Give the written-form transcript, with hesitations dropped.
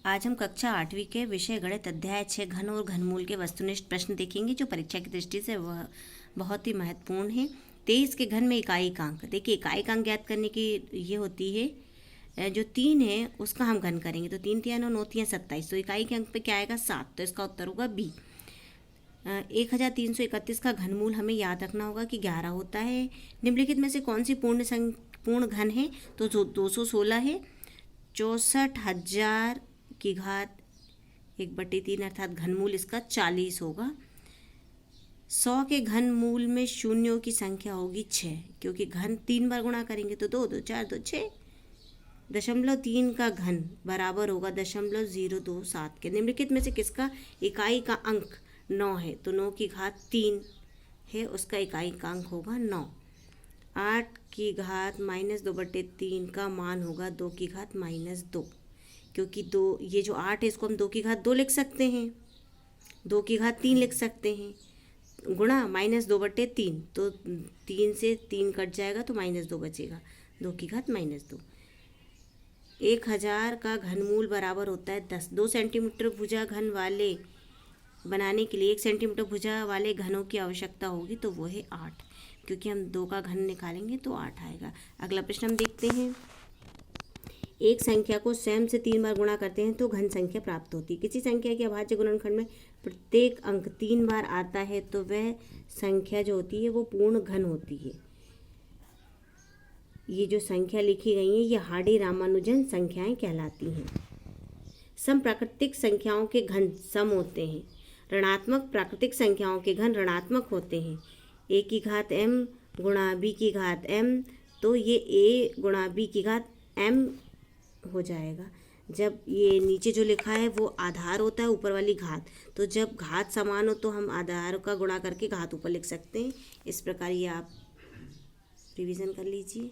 आज हम कक्षा 8वीं के विषय गणित अध्याय 6 घन और घनमूल के वस्तुनिष्ठ प्रश्न देखेंगे जो परीक्षा की दृष्टि से वह बहुत ही महत्वपूर्ण है। 23 के घन में इकाईकांक, देखिए इकाईकांक ज्ञात करने की ये होती है, जो 3 है उसका हम घन करेंगे तो 3 तिया 9 9 तिया 27, तो इकाई के अंक पे क्या आएगा 7, तो इसका उत्तर होगा बी। 1331 का घनमूल हमें याद रखना होगा कि 11 होता है। निम्नलिखित में से कौन सी पूर्ण घन है, तो जो 216 है। 64,000 की घात 1/3 अर्थात घनमूल इसका 40 होगा। 100 के घनमूल में शून्यों की संख्या होगी 6, क्योंकि घन 3 बार गुणा करेंगे तो 2 2 4 2 6। 0.3 का घन बराबर होगा 0.027 के। निम्नलिखित में से किसका इकाई का अंक 9 है, तो 9 की घात 3 है, उसका इकाई का अंक होगा 9। 8 की घात -2/3 का मान होगा 2 की घात -2, क्योंकि 2 ये जो 8 है इसको हम 2 की घात 2 लिख सकते हैं, 2 की घात 3 लिख सकते हैं, गुणा -2/3, तो 3 से 3 कट जाएगा तो -2 बचेगा, 2 की घात -2। 1000 का घनमूल बराबर होता है 10। 2 सेंटीमीटर भुजा घन वाले बनाने के लिए 1 सेंटीमीटर भुजा वाले घनों की आवश्यकता होगी, तो वो है 8, क्योंकि हम 2 का घन निकालेंगे तो 8 आएगा। अगला प्रश्न हम देखते हैं। एक संख्या को स्वयं से 3 बार गुणा करते हैं तो घन संख्या प्राप्त होती है। किसी संख्या के अभाज्य गुणनखंड में प्रत्येक अंक 3 बार आता है तो वह संख्या जो होती है वो पूर्ण घन होती है। ये जो संख्या लिखी गई है ये हार्डी रामानुजन संख्याएं कहलाती हैं। सम प्राकृतिक संख्याओं के घन सम होते हैं। ऋणात्मक प्राकृतिक संख्याओं के घन ऋणात्मक होते हैं। a की घात m गुणा b की घात m, तो ये a गुणा b की घात m हो जाएगा। जब ये नीचे जो लिखा है वो आधार होता है, ऊपर वाली घात, तो जब घात समान हो तो हम आधार का गुणा करके घात ऊपर लिख सकते हैं। इस प्रकार ये आप रिवीजन कर लीजिए।